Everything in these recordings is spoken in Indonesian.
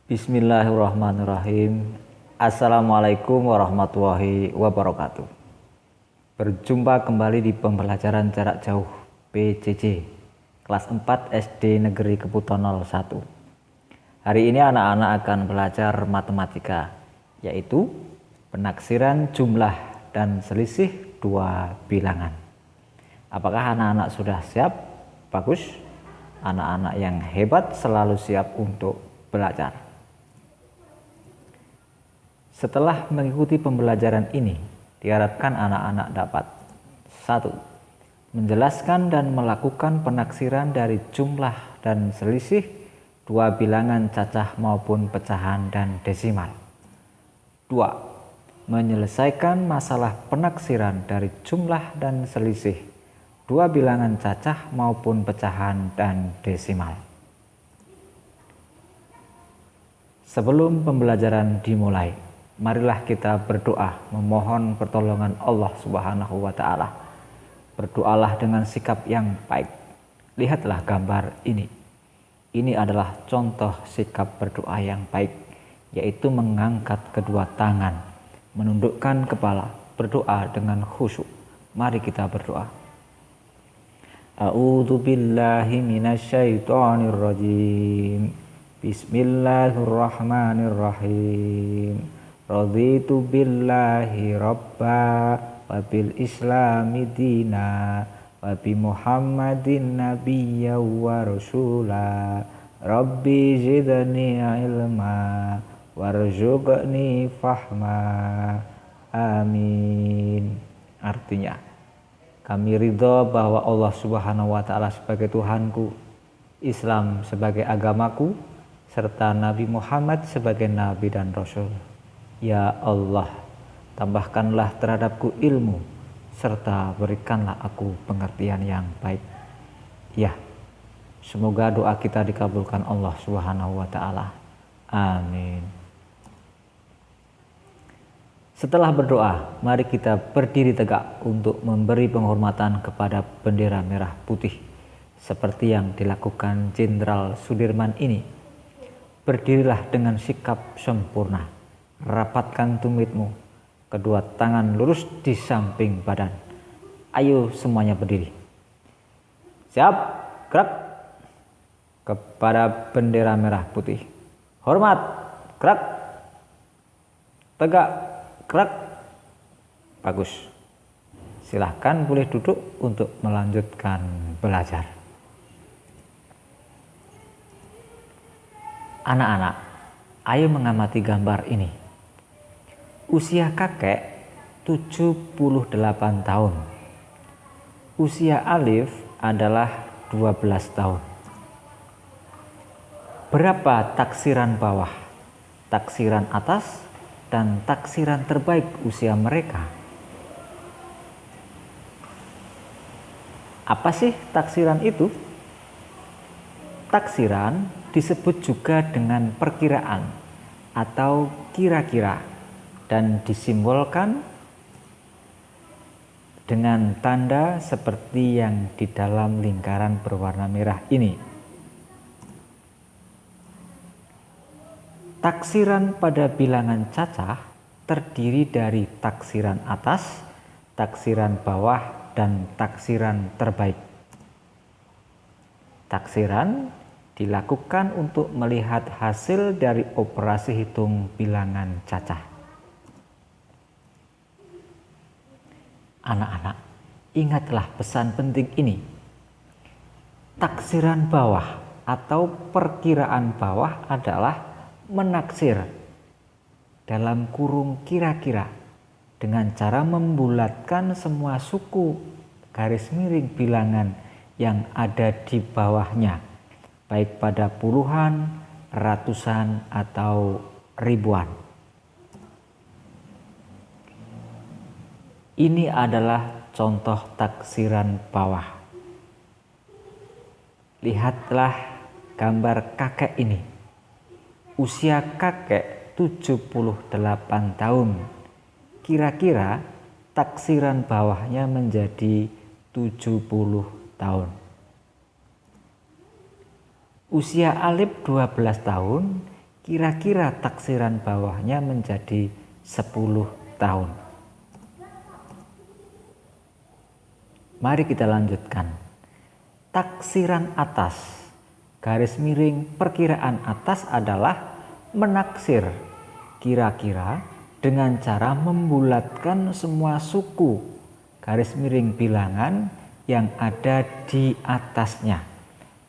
Bismillahirrahmanirrahim. Assalamualaikum warahmatullahi wabarakatuh. Berjumpa kembali di pembelajaran jarak jauh PJJ kelas 4 SD Negeri Keputon 01. Hari ini anak-anak akan belajar matematika, yaitu penaksiran jumlah dan selisih dua bilangan. Apakah anak-anak sudah siap? Bagus. Anak-anak yang hebat selalu siap untuk belajar. Setelah mengikuti pembelajaran ini, diharapkan anak-anak dapat 1. Menjelaskan dan melakukan penaksiran dari jumlah dan selisih dua bilangan cacah maupun pecahan dan desimal. 2. Menyelesaikan masalah penaksiran dari jumlah dan selisih dua bilangan cacah maupun pecahan dan desimal. Sebelum pembelajaran dimulai, marilah kita berdoa memohon pertolongan Allah Subhanahu wa Ta'ala. Berdoalah dengan sikap yang baik. Lihatlah gambar ini. Ini adalah contoh sikap berdoa yang baik, yaitu mengangkat kedua tangan, menundukkan kepala, berdoa dengan khusyuk. Mari kita berdoa. A'udzu billahi minasyaitonir rajim. Bismillahirrahmanirrahim. Raditu billahi rabba wa bil islami dina wa bi muhammadin nabiyya wa rasula rabbi zidni ilma warzuqni fahma amin. Artinya, kami ridho bahwa Allah Subhanahu wa Ta'ala sebagai Tuhanku, Islam sebagai agamaku, serta Nabi Muhammad sebagai Nabi dan Rasul. Ya Allah, tambahkanlah terhadapku ilmu, serta berikanlah aku pengertian yang baik. Ya, semoga doa kita dikabulkan Allah Subhanahu wa Ta'ala. Amin. Setelah berdoa, mari kita berdiri tegak untuk memberi penghormatan kepada bendera merah putih, seperti yang dilakukan Jenderal Sudirman ini. Berdirilah dengan sikap sempurna. Rapatkan tumitmu, kedua tangan lurus di samping badan. Ayo semuanya berdiri. Siap, gerak. Kepada bendera merah putih. Hormat, gerak. Tegak, gerak. Bagus. Silahkan boleh duduk untuk melanjutkan belajar. Anak-anak, ayo mengamati gambar ini. Usia kakek 78 tahun. Usia Alif adalah 12 tahun. Berapa taksiran bawah, taksiran atas, dan taksiran terbaik usia mereka? Apa sih taksiran itu? Taksiran disebut juga dengan perkiraan atau kira-kira dan disimbolkan dengan tanda seperti yang di dalam lingkaran berwarna merah ini. Taksiran pada bilangan cacah terdiri dari taksiran atas, taksiran bawah, dan taksiran terbaik. Taksiran dilakukan untuk melihat hasil dari operasi hitung bilangan cacah. Anak-anak, ingatlah pesan penting ini. Taksiran bawah atau perkiraan bawah adalah menaksir dalam kurung kira-kira dengan cara membulatkan semua suku garis miring bilangan yang ada di bawahnya, baik pada puluhan, ratusan, atau ribuan. Ini adalah contoh taksiran bawah. Lihatlah gambar kakek ini. Usia kakek 78 tahun. Kira-kira taksiran bawahnya menjadi 70 tahun. Usia Alif 12 tahun, kira-kira taksiran bawahnya menjadi 10 tahun. Mari kita lanjutkan. Taksiran atas, garis miring perkiraan atas adalah menaksir kira-kira dengan cara membulatkan semua suku garis miring bilangan yang ada di atasnya,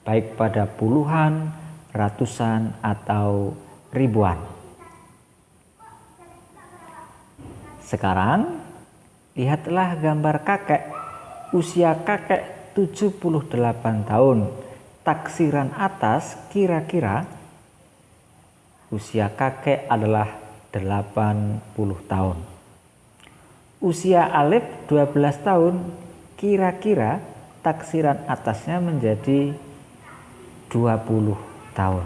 baik pada puluhan, ratusan, atau ribuan. Sekarang lihatlah gambar kakek. Usia kakek 78 tahun. Taksiran atas kira-kira usia kakek adalah 80 tahun. Usia Alif 12 tahun, kira-kira taksiran atasnya menjadi 20 tahun.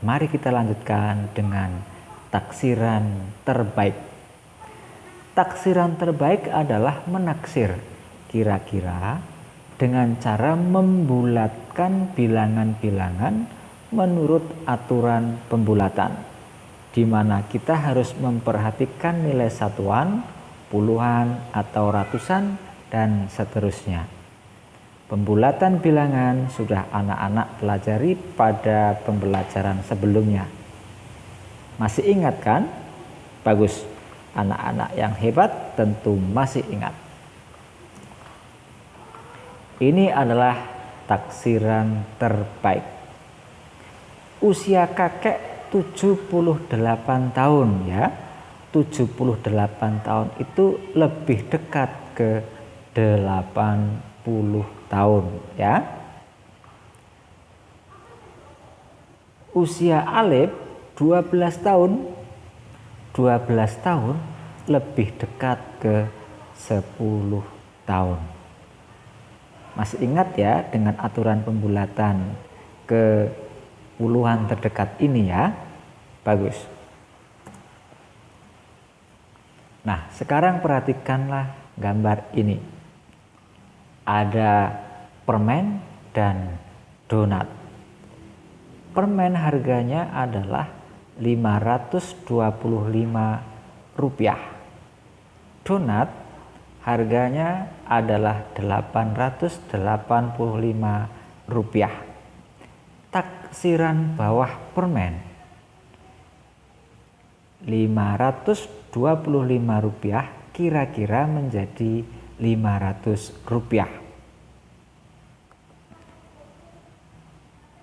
Mari kita lanjutkan dengan taksiran terbaik. Taksiran terbaik adalah menaksir kira-kira dengan cara membulatkan bilangan-bilangan menurut aturan pembulatan, di mana kita harus memperhatikan nilai satuan, puluhan, atau ratusan, dan seterusnya. Pembulatan bilangan sudah anak-anak pelajari pada pembelajaran sebelumnya. Masih ingat kan? Bagus. Anak-anak yang hebat tentu masih ingat. Ini adalah taksiran terbaik. Usia kakek 78 tahun ya. 78 tahun itu lebih dekat ke 80 tahun ya. Usia Alif 12 tahun. 12 tahun lebih dekat ke 10 tahun. Masih ingat ya dengan aturan pembulatan ke puluhan terdekat ini ya. Bagus. Nah, sekarang perhatikanlah gambar ini. Ada permen dan donat. Permen harganya adalah Rp525. Donat harganya adalah Rp885. Taksiran bawah permen Rp525 kira-kira menjadi Rp500.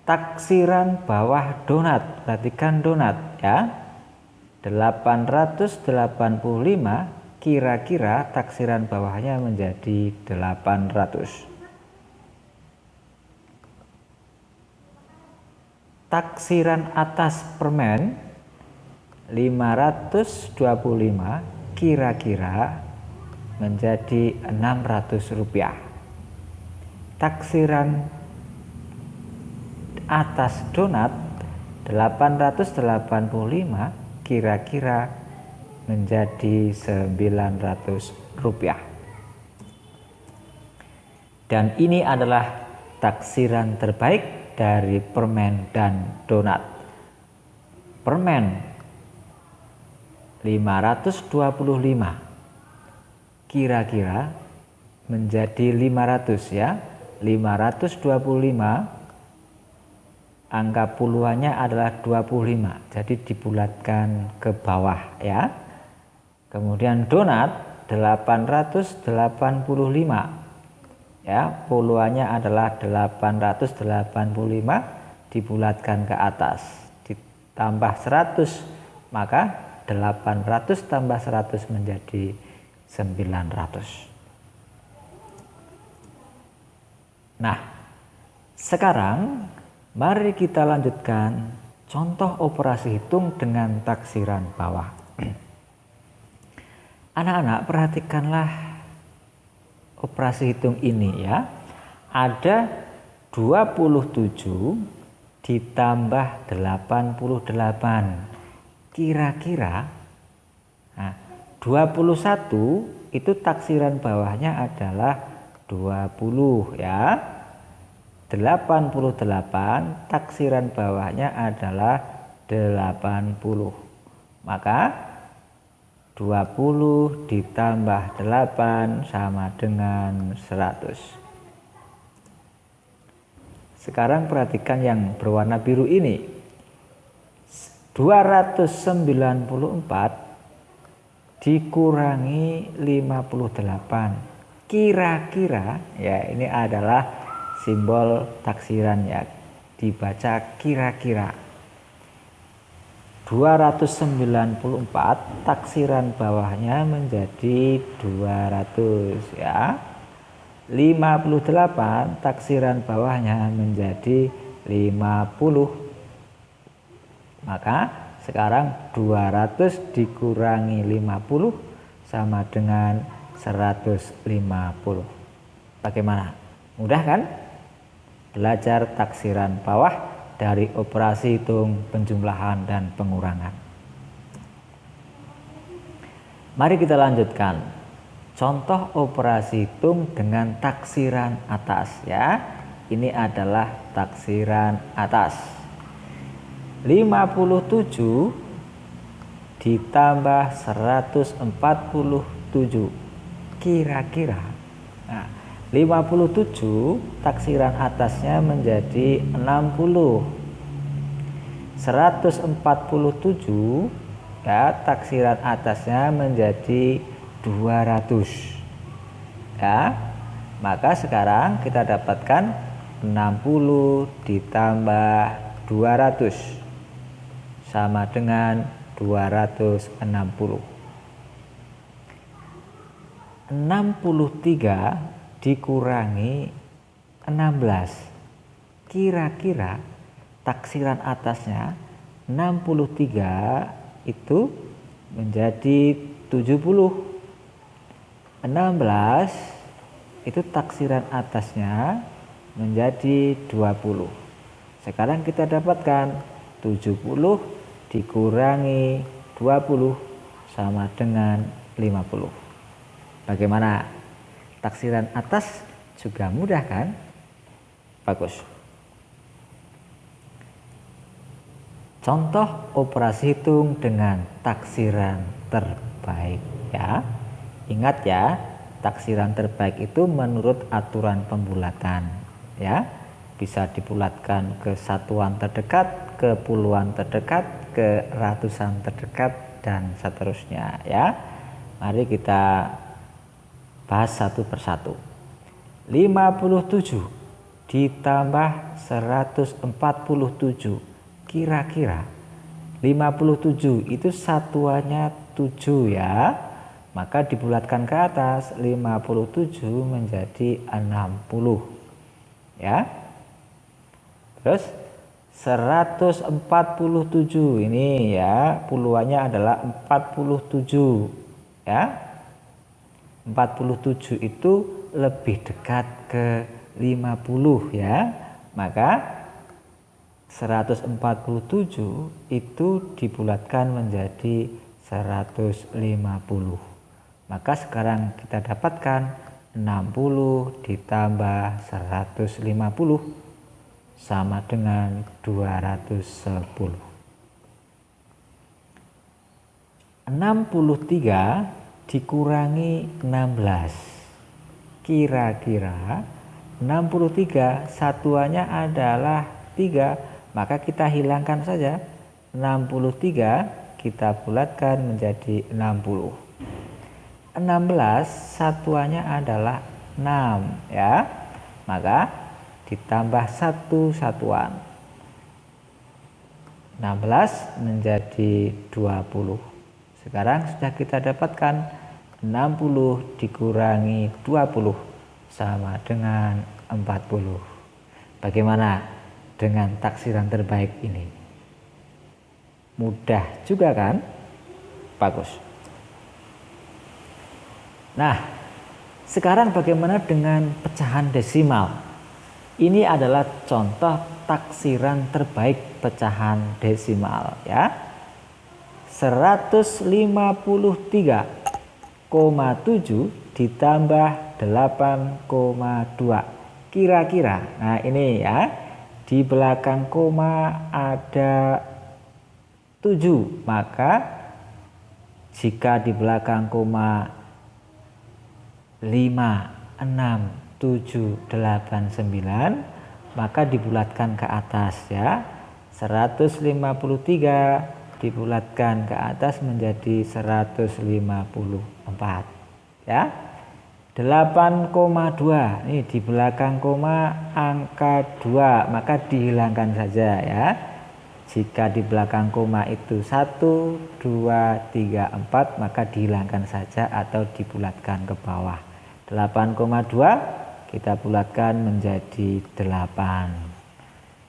Taksiran bawah donat, perhatikan donat ya. 885 kira-kira taksiran bawahnya menjadi 800. Taksiran atas permen Rp525 kira-kira menjadi Rp600. Taksiran atas donat 885 kira-kira menjadi Rp900. Dan ini adalah taksiran terbaik dari permen dan donat. Permen 525 kira-kira menjadi 500 ya. 525 angka puluhannya adalah 25, jadi dibulatkan ke bawah ya. Kemudian donat 885 ya, puluhannya adalah 885 dibulatkan ke atas, ditambah 100, maka 800 tambah 100 menjadi 900. Nah, sekarang mari kita lanjutkan contoh operasi hitung dengan taksiran bawah. Anak-anak perhatikanlah operasi hitung ini ya. Ada 27 ditambah 88. Kira-kira 21 itu taksiran bawahnya adalah 20 ya. 88, taksiran bawahnya adalah 80. Maka 20 ditambah 8 sama dengan 100. Sekarang perhatikan yang berwarna biru ini. 294 dikurangi 58. Kira-kira, ya ini adalah simbol taksiran ya. Dibaca kira-kira. 294 taksiran bawahnya menjadi 200 ya. 58 taksiran bawahnya menjadi 50. Maka sekarang 200 dikurangi 50 sama dengan 150. Bagaimana? Mudah kan? Belajar taksiran bawah dari operasi hitung, penjumlahan, dan pengurangan. Mari kita lanjutkan. Contoh operasi hitung dengan taksiran atas ya. Ini adalah taksiran atas. 57 ditambah 147. Kira-kira. Nah, 57 taksiran atasnya menjadi 60. 147 ya, taksiran atasnya menjadi 200 ya. Maka sekarang kita dapatkan 60 ditambah 200 sama dengan 260. 63 dikurangi 16. Kira-kira taksiran atasnya 63 itu menjadi 70. 16 itu taksiran atasnya menjadi 20. Sekarang kita dapatkan 70 dikurangi 20 sama dengan 50. Bagaimana? Taksiran atas juga mudah kan? Bagus. Contoh operasi hitung dengan taksiran terbaik ya. Ingat ya, taksiran terbaik itu menurut aturan pembulatan ya. Bisa dibulatkan ke satuan terdekat, ke puluhan terdekat, ke ratusan terdekat, dan seterusnya ya. Mari kita bahas satu persatu. 57 ditambah 147. Kira-kira 57 itu satuannya 7 ya. Maka dibulatkan ke atas, 57 menjadi 60 ya. Terus 147 ini ya, puluhannya adalah 47 ya. 47 itu lebih dekat ke 50 ya. Maka 147 itu dibulatkan menjadi 150. Maka sekarang kita dapatkan 60 ditambah 150 sama dengan 210. 63 dikurangi 16. Kira-kira 63 satuannya adalah 3, maka kita hilangkan saja. 63 kita bulatkan menjadi 60. 16 satuannya adalah 6 ya. Maka ditambah 1 satuan. 16 menjadi 20. Sekarang sudah kita dapatkan 60 dikurangi 20 sama dengan 40. Bagaimana dengan taksiran terbaik ini? Mudah juga kan? Bagus. Nah, sekarang bagaimana dengan pecahan desimal? Ini adalah contoh taksiran terbaik pecahan desimal ya. 153,7 ditambah 8,2. kira-kira. Nah ini ya, di belakang koma ada 7, maka jika di belakang koma 5, 6, 7, 8, 9, maka dibulatkan ke atas ya. 153 dibulatkan ke atas menjadi 154 ya. 8,2 ini di belakang koma angka 2, maka dihilangkan saja ya. Jika di belakang koma itu 1, 2, 3, 4, maka dihilangkan saja atau dibulatkan ke bawah. 8,2 kita bulatkan menjadi 8.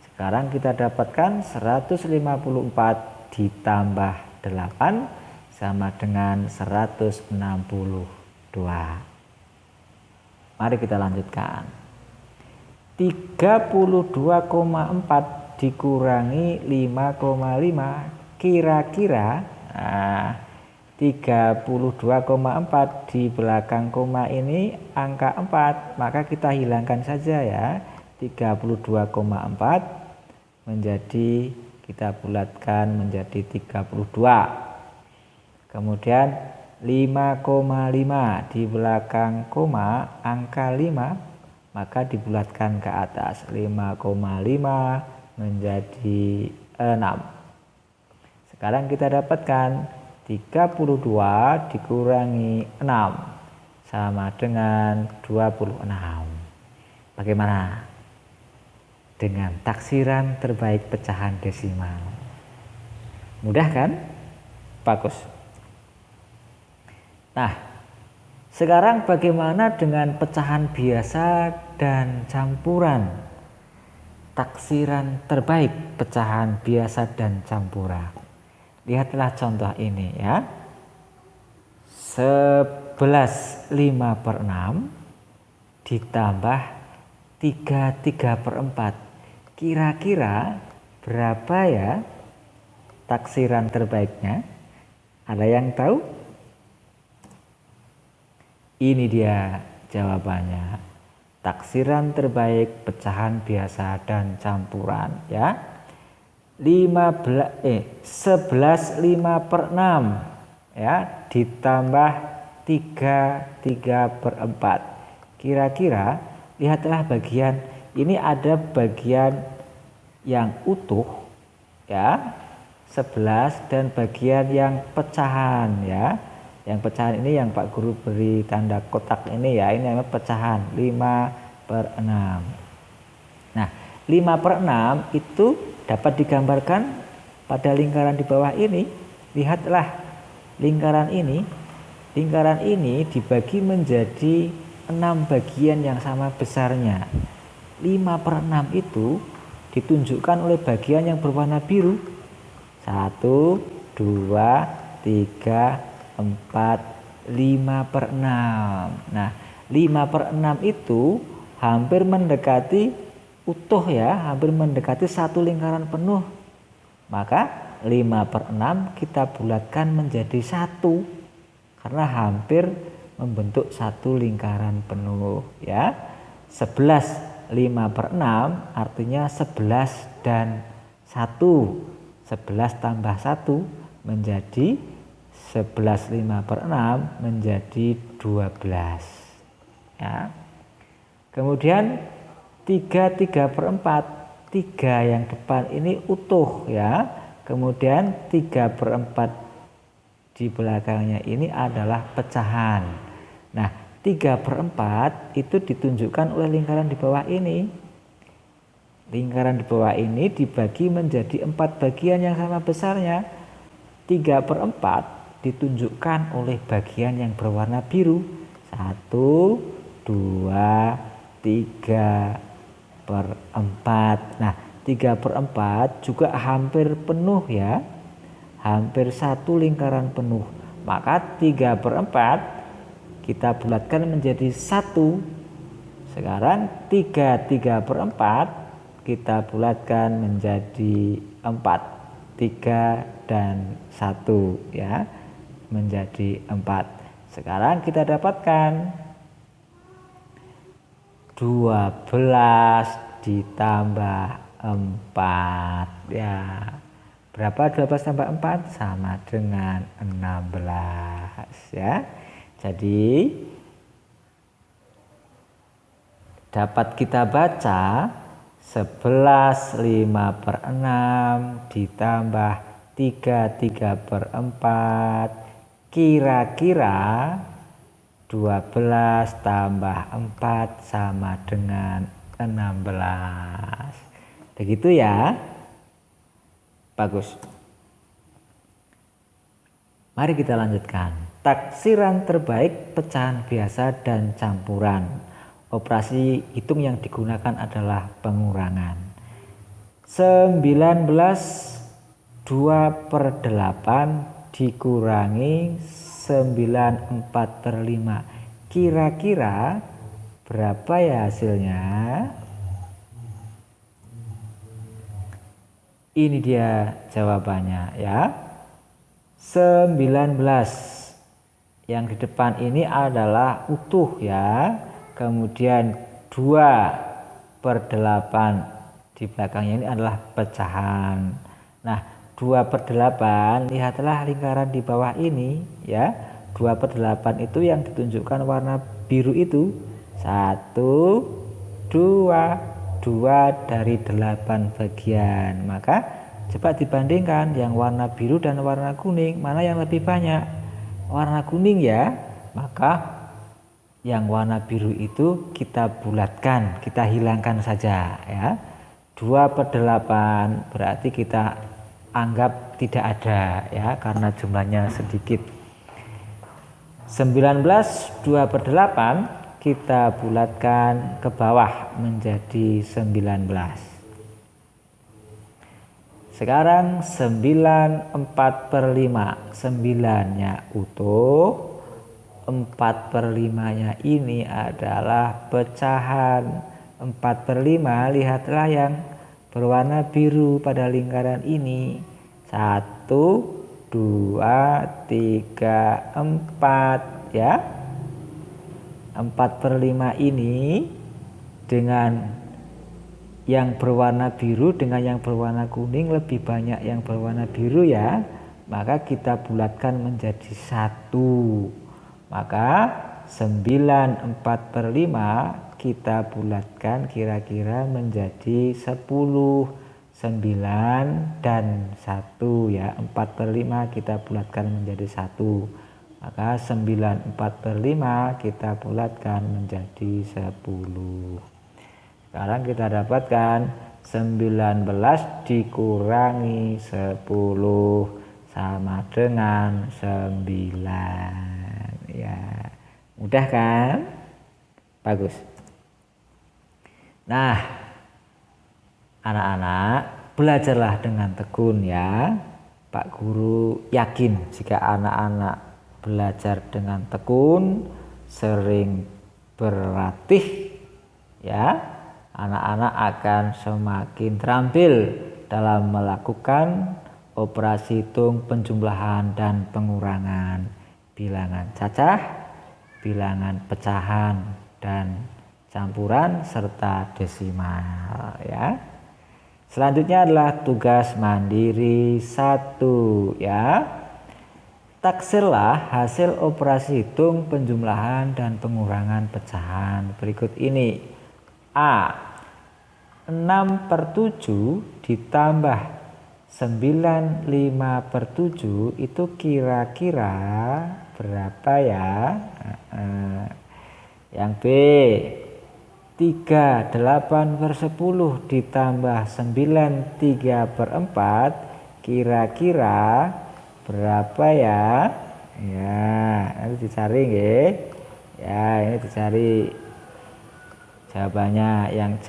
Sekarang kita dapatkan 154 ditambah 8 sama dengan 162. Mari kita lanjutkan. 32,4 dikurangi 5,5 kira-kira 32,4 di belakang koma ini angka 4, maka kita hilangkan saja ya. 32,4 menjadi kita bulatkan menjadi 32. Kemudian 5,5 di belakang koma angka 5, maka dibulatkan ke atas. 5,5 menjadi 6. Sekarang kita dapatkan 32 dikurangi 6 sama dengan 26. Bagaimana dengan taksiran terbaik pecahan desimal? Mudah kan? Bagus. Nah, sekarang bagaimana dengan pecahan biasa dan campuran? Taksiran terbaik pecahan biasa dan campuran. Lihatlah contoh ini ya. 11 5/6 ditambah 3/4. Kira-kira berapa ya taksiran terbaiknya? Ada yang tahu? Ini dia jawabannya. Taksiran terbaik pecahan biasa dan campuran ya. 11 5/6 ya ditambah 3/4. Kira-kira lihatlah bagian ini, ada bagian yang utuh ya 11 dan bagian yang pecahan ya. Yang pecahan ini yang Pak Guru beri tanda kotak ini ya, ini namanya pecahan 5/6. Nah 5/6 itu dapat digambarkan pada lingkaran di bawah ini. Lihatlah lingkaran ini. Lingkaran ini dibagi menjadi 6 bagian yang sama besarnya. 5/6 itu ditunjukkan oleh bagian yang berwarna biru. 1, 2, 3, 4, 5/6. Nah 5/6 itu hampir mendekati utuh ya, hampir mendekati satu lingkaran penuh. Maka 5/6 kita bulatkan menjadi 1 karena hampir membentuk satu lingkaran penuh ya. 11 5/6 artinya 11 dan 1. 11 tambah 1 menjadi 11 5/6 menjadi 12 ya. Kemudian 3/4, 3 yang depan ini utuh ya. Kemudian 3/4 di belakangnya ini adalah pecahan. Nah 3/4 itu ditunjukkan oleh lingkaran di bawah ini. Lingkaran di bawah ini dibagi menjadi 4 bagian yang sama besarnya. 3/4 ditunjukkan oleh bagian yang berwarna biru. 1, 2, 3/4. Nah 3/4 juga hampir penuh ya, hampir satu lingkaran penuh. Maka 3/4 kita bulatkan menjadi 1. Sekarang 3/4 kita bulatkan menjadi 4. 3 dan 1 ya, menjadi 4. Sekarang kita dapatkan 12 ditambah 4 ya. Berapa 12 tambah 4? Sama dengan 16 ya. Jadi dapat kita baca 11 5 per 6 ditambah 3 per 4 kira-kira 12 tambah 4 sama dengan 16. Begitu ya. Bagus. Mari kita lanjutkan. Taksiran terbaik pecahan biasa dan campuran. Operasi hitung yang digunakan adalah pengurangan. 19 2 per 8 dikurangi 9 4 per 5. Kira-kira berapa ya hasilnya? Ini dia jawabannya ya. 19 yang di depan ini adalah utuh ya. Kemudian 2 per 8 di belakangnya ini adalah pecahan. Nah 2 per 8 lihatlah lingkaran di bawah ini ya. 2 per 8 itu yang ditunjukkan warna biru itu 1 2 dari 8 bagian. Maka coba dibandingkan yang warna biru dan warna kuning, mana yang lebih banyak? Warna kuning ya. Maka yang warna biru itu kita bulatkan, kita hilangkan saja ya. 2 per 8 berarti kita anggap tidak ada ya, karena jumlahnya sedikit. 19 2 per 8 kita bulatkan ke bawah menjadi 19. Sekarang 9 4 per 5, 9-nya utuh, 4 per 5-nya ini adalah pecahan. 4 per 5 lihatlah yang berwarna biru pada lingkaran ini. 1 2 3 4 ya. 4 per 5 ini dengan yang berwarna biru dengan yang berwarna kuning lebih banyak yang berwarna biru ya. Maka kita bulatkan menjadi 1. Maka 9 4 per 5 kita bulatkan kira-kira menjadi 10. 9 dan 1 ya. 4 per 5 kita bulatkan menjadi 1. Maka 9 4 per 5 kita bulatkan menjadi 10. Sekarang kita dapatkan 19 dikurangi 10 sama dengan 9. Ya, mudah kan? Bagus. Nah, anak-anak belajarlah dengan tekun ya. Pak Guru yakin jika anak-anak belajar dengan tekun, sering berlatih ya, anak-anak akan semakin terampil dalam melakukan operasi hitung, penjumlahan dan pengurangan bilangan cacah, bilangan pecahan dan campuran serta desimal ya. Selanjutnya adalah tugas mandiri 1 ya. Taksirlah hasil operasi hitung, penjumlahan dan pengurangan pecahan berikut ini. A. 6 per 7 ditambah 9 5 per 7 itu kira-kira berapa ya? Yang B. 3 8 per 10 ditambah 9 3 per 4 kira-kira berapa ya? Ya, nanti dicari nggih. Ya, ini dicari jawabannya. Yang C.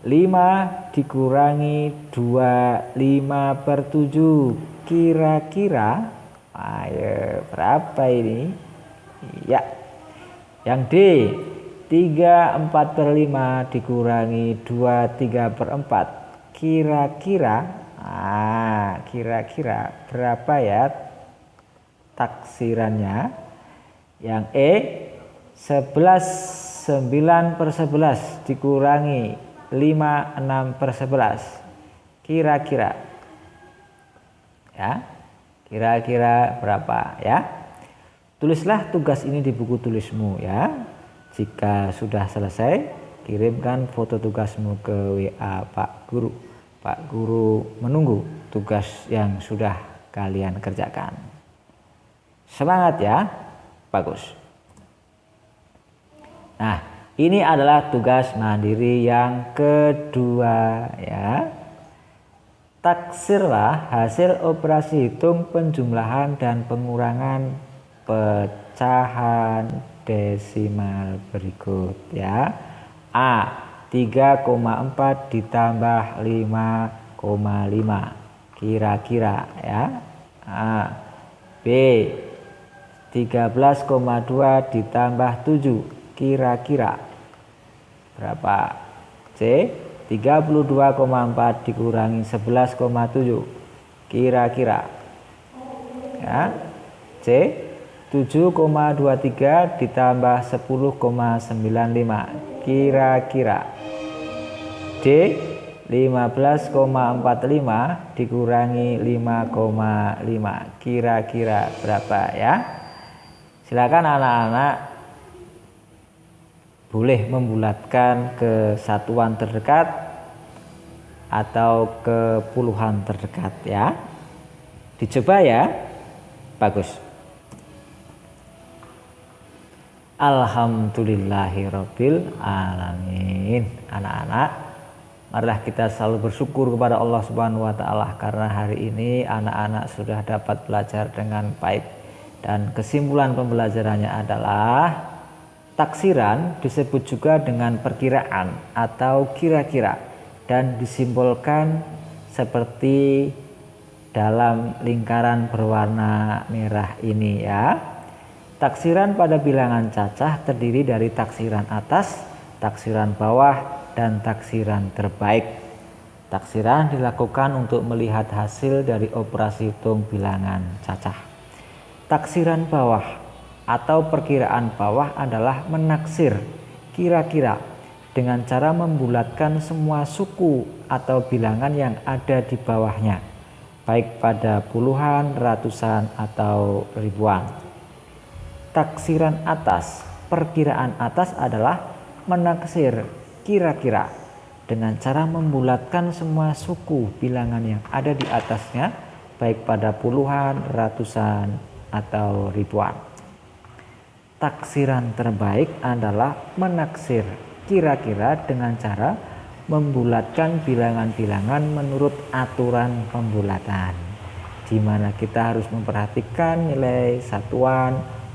5 dikurangi 2 5 per 7 kira-kira ayo berapa ini? Ya. Yang D. 3 4 per 5 dikurangi 2 3 per 4 kira-kira kira-kira berapa ya taksirannya? Yang E. 11 9/11 dikurangi 5/6/11. Kira-kira. Ya. Kira-kira berapa ya? Tulislah tugas ini di buku tulismu ya. Jika sudah selesai, kirimkan foto tugasmu ke WA Pak Guru. Pak Guru menunggu tugas yang sudah kalian kerjakan. Semangat ya. Bagus. Nah, ini adalah tugas mandiri yang kedua ya. Taksirlah hasil operasi hitung penjumlahan dan pengurangan pecahan desimal berikut ya. A 3,4 ditambah 5,5 kira-kira ya. A. B 13,2 ditambah 7 kira-kira berapa? C 32,4 dikurangi 11,7 kira-kira ya. C 7,23 ditambah 10,95 kira-kira. D 15,45 dikurangi 5,5 kira-kira berapa ya. Silakan anak-anak boleh membulatkan ke satuan terdekat atau ke puluhan terdekat ya. Dicoba ya. Bagus. Alhamdulillahirabbil alamin. Anak-anak, marilah kita selalu bersyukur kepada Allah Subhanahu wa taala karena hari ini anak-anak sudah dapat belajar dengan baik dan kesimpulan pembelajarannya adalah taksiran disebut juga dengan perkiraan atau kira-kira dan disimbolkan seperti dalam lingkaran berwarna merah ini ya. Taksiran pada bilangan cacah terdiri dari taksiran atas, taksiran bawah, dan taksiran terbaik. Taksiran dilakukan untuk melihat hasil dari operasi hitung bilangan cacah. Taksiran bawah atau perkiraan bawah adalah menaksir kira-kira dengan cara membulatkan semua suku atau bilangan yang ada di bawahnya, baik pada puluhan, ratusan, atau ribuan. Taksiran atas, perkiraan atas adalah menaksir kira-kira dengan cara membulatkan semua suku bilangan yang ada di atasnya, baik pada puluhan, ratusan, atau ribuan. Taksiran terbaik adalah menaksir kira-kira dengan cara membulatkan bilangan-bilangan menurut aturan pembulatan, di mana kita harus memperhatikan nilai satuan,